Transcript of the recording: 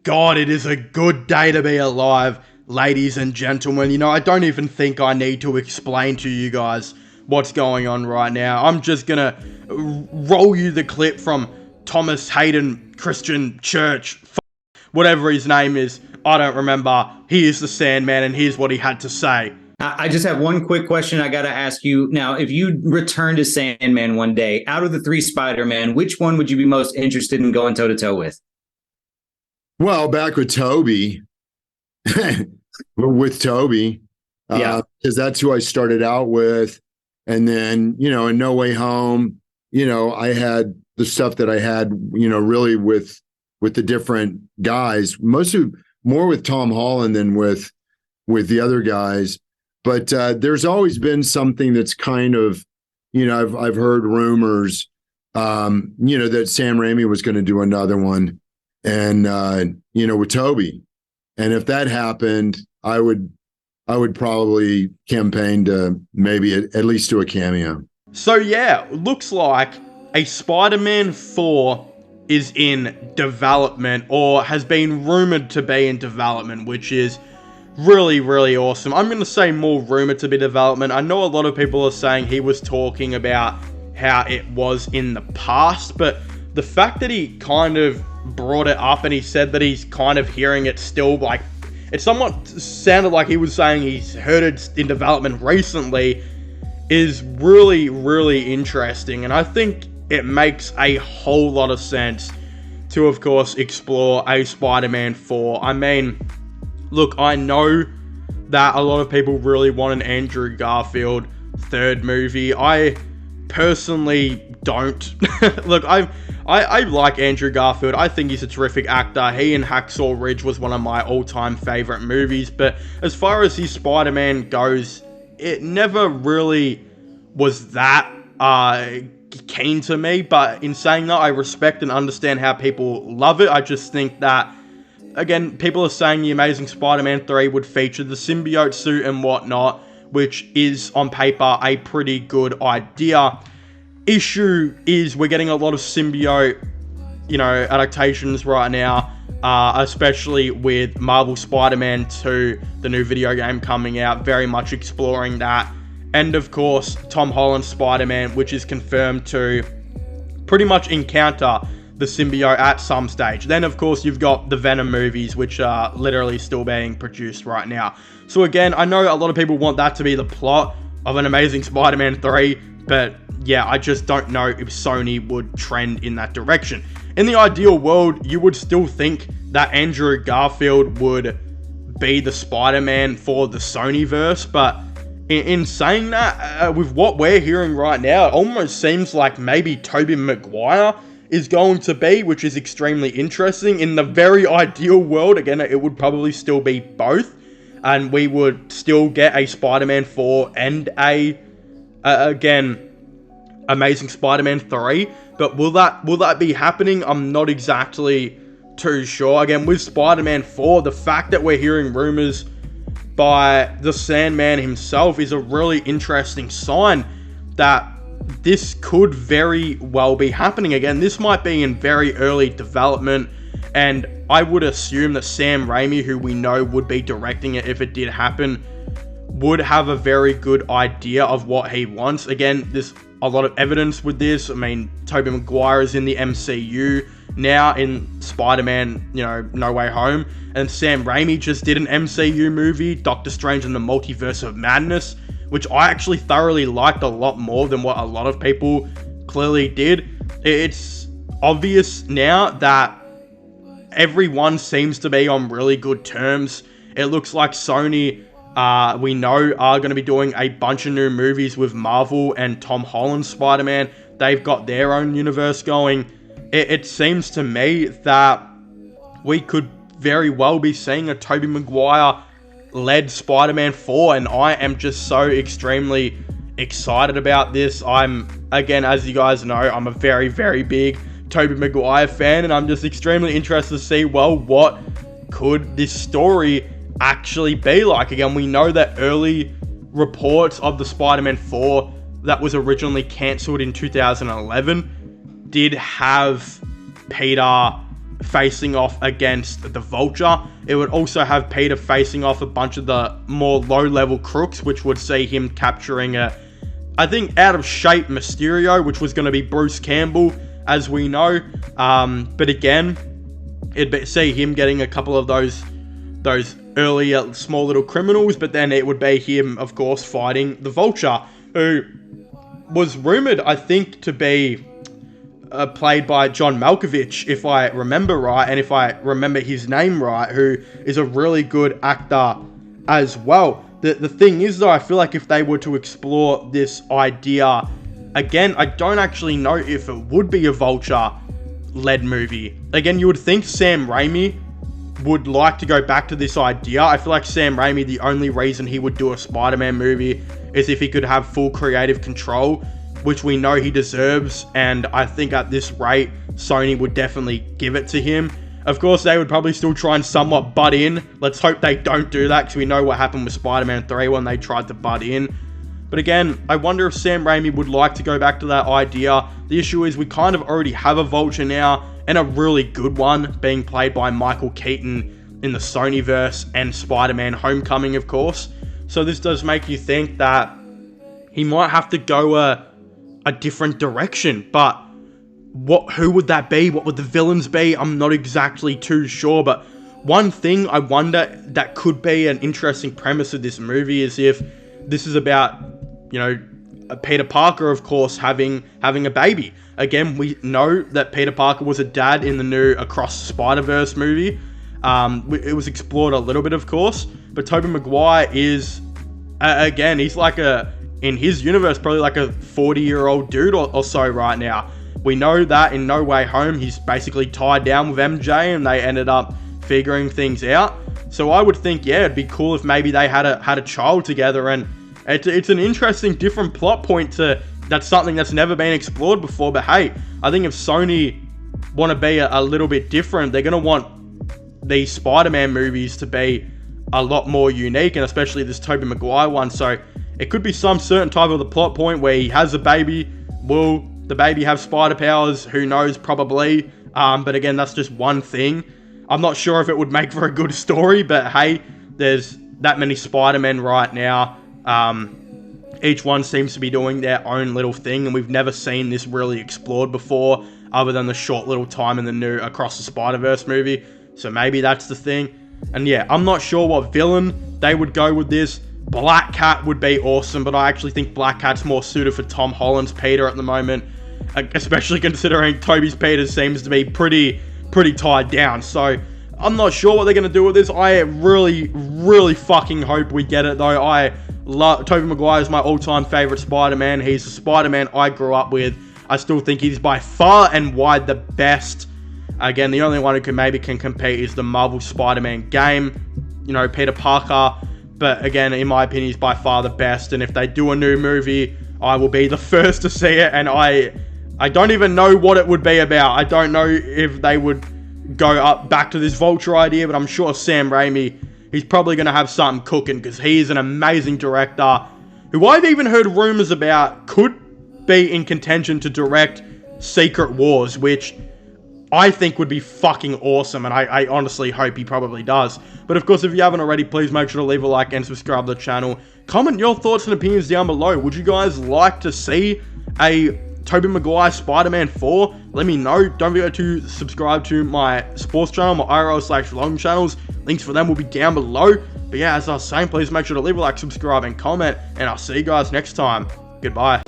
God, it is a good day to be alive, ladies and gentlemen. You know, I don't even think I need to explain to you guys what's going on right now. I'm just gonna roll you the clip from Thomas Hayden Christian Church, whatever his name is. I don't remember. He is the Sandman, and here's what he had to say. I just have one quick question I got to ask you. Now, if you return to Sandman one day, out of the three Spider-Man, which one would you be most interested in going toe-to-toe with? Well, back with Tobey, because that's who I started out with. And then, in No Way Home, I had the stuff that I had, really with the different guys, mostly more with Tom Holland than with the other guys. But there's always been something that's kind of, I've heard rumors, that Sam Raimi was going to do another one. And with Tobey, and if that happened, I would probably campaign to maybe at least do a cameo. So yeah, looks like a Spider-Man 4 is in development, or has been rumored to be in development, which is really, really awesome. I'm going to say more rumored to be development. I know a lot of people are saying he was talking about how it was in the past, but the fact that he kind of brought it up and he said that he's kind of hearing it still, like, it somewhat sounded like he was saying he's heard it in development recently, is really, really interesting. And I think it makes a whole lot of sense to, of course, explore a Spider-Man 4. I mean, look, I know that a lot of people really want an Andrew Garfield third movie. I personally don't. Look, I like Andrew Garfield. I think he's a terrific actor. He in Hacksaw Ridge was one of my all-time favorite movies. But as far as his Spider-Man goes, it never really was that keen to me. But in saying that, I respect and understand how people love it. I just think that, again, people are saying the Amazing Spider-Man 3 would feature the symbiote suit and whatnot, which is, on paper, a pretty good idea. Issue is we're getting a lot of symbiote, adaptations right now, especially with Marvel Spider-Man 2, the new video game coming out, very much exploring that. And of course, Tom Holland's Spider-Man, which is confirmed to pretty much encounter the symbiote at some stage. Then, of course, you've got the Venom movies, which are literally still being produced right now. So again, I know a lot of people want that to be the plot of an Amazing Spider-Man 3, but yeah, I just don't know if Sony would trend in that direction. In the ideal world, you would still think that Andrew Garfield would be the Spider-Man for the Sonyverse, but in saying that, with what we're hearing right now, it almost seems like maybe Tobey Maguire is going to be, which is extremely interesting. In the very ideal world, again, it would probably still be both, and we would still get a Spider-Man 4 and again, Amazing Spider-Man 3, but will that be happening? I'm not exactly too sure. Again, with Spider-Man 4, the fact that we're hearing rumors by the Sandman himself is a really interesting sign that this could very well be happening. Again, this might be in very early development, and I would assume that Sam Raimi, who we know would be directing it if it did happen, would have a very good idea of what he wants. Again, there's a lot of evidence with this. I mean, Tobey Maguire is in the MCU now in Spider-Man, No Way Home. And Sam Raimi just did an MCU movie, Doctor Strange and the Multiverse of Madness, which I actually thoroughly liked a lot more than what a lot of people clearly did. It's obvious now that everyone seems to be on really good terms. It looks like Sony, we know, are going to be doing a bunch of new movies with Marvel and Tom Holland's Spider-Man. They've got their own universe going. It seems to me that we could very well be seeing a Tobey Maguire-led Spider-Man 4, and I am just so extremely excited about this. Again, as you guys know, I'm a very, very big Tobey Maguire fan, and I'm just extremely interested to see, well, what could this story actually be like? Again, we know that early reports of the Spider-Man 4 that was originally cancelled in 2011 did have Peter facing off against the Vulture. It would also have Peter facing off a bunch of the more low-level crooks, which would see him capturing I think, out of shape Mysterio, which was going to be Bruce Campbell, as we know. But again, it'd see him getting a couple of those earlier small little criminals, but then it would be him, of course, fighting the Vulture, who was rumored, I think, to be played by John Malkovich, if I remember right, and if I remember his name right, who is a really good actor as well. The thing is, though, I feel like if they were to explore this idea again, I don't actually know if it would be a Vulture-led movie. Again, you would think Sam Raimi would like to go back to this idea. I feel like Sam Raimi, the only reason he would do a Spider-Man movie is if he could have full creative control, which we know he deserves, and I think at this rate, Sony would definitely give it to him. Of course, they would probably still try and somewhat butt in. Let's hope they don't do that, because we know what happened with Spider-Man 3 when they tried to butt in. But again, I wonder if Sam Raimi would like to go back to that idea. The issue is we kind of already have a Vulture now, and a really good one, being played by Michael Keaton in the Sonyverse and Spider-Man Homecoming, of course. So this does make you think that he might have to go a different direction, but who would that be? What would the villains be? I'm not exactly too sure, but one thing I wonder that could be an interesting premise of this movie is if this is about, Peter Parker, of course, having a baby. Again, we know that Peter Parker was a dad in the new Across the Spider-Verse movie. It was explored a little bit, of course, but Tobey Maguire is, again, he's like in his universe, probably like a 40-year-old dude or so right now. We know that in No Way Home, he's basically tied down with MJ, and they ended up figuring things out. So I would think, yeah, it'd be cool if maybe they had a child together, and it's an interesting, different plot point that's something that's never been explored before. But hey, I think if Sony want to be a little bit different, they're going to want these Spider-Man movies to be a lot more unique, and especially this Tobey Maguire one. So it could be some certain type of the plot point where he has a baby. Will the baby have spider powers? Who knows? Probably. But again, that's just one thing. I'm not sure if it would make for a good story, but hey, there's that many Spider-Men right now. Each one seems to be doing their own little thing, and we've never seen this really explored before, other than the short little time in the new Across the Spider-Verse movie. So maybe that's the thing. And yeah, I'm not sure what villain they would go with this. Black Cat would be awesome, but I actually think Black Cat's more suited for Tom Holland's Peter at the moment, especially considering Tobey's Peter seems to be pretty tied down. So I'm not sure what they're going to do with this. I really fucking hope we get it, though. I love Tobey Maguire is my all-time favorite Spider-Man. He's the Spider-Man I grew up with. I still think he's by far and wide the best. Again, the only one who can compete is the Marvel Spider-Man game. Peter Parker. But again, in my opinion, he's by far the best. And if they do a new movie, I will be the first to see it. And I don't even know what it would be about. I don't know if they would go back to this Vulture idea, but I'm sure Sam Raimi, he's probably going to have something cooking, because he is an amazing director who I've even heard rumors about could be in contention to direct Secret Wars, which I think would be fucking awesome, and I honestly hope he probably does. But of course, if you haven't already, please make sure to leave a like and subscribe to the channel. Comment your thoughts and opinions down below. Would you guys like to see a Tobey Maguire Spider-Man 4? Let me know. Don't forget to subscribe to my sports channel, my IRL/vlog channels. Links for them will be down below. But yeah, as I was saying, please make sure to leave a like, subscribe, and comment, and I'll see you guys next time. Goodbye.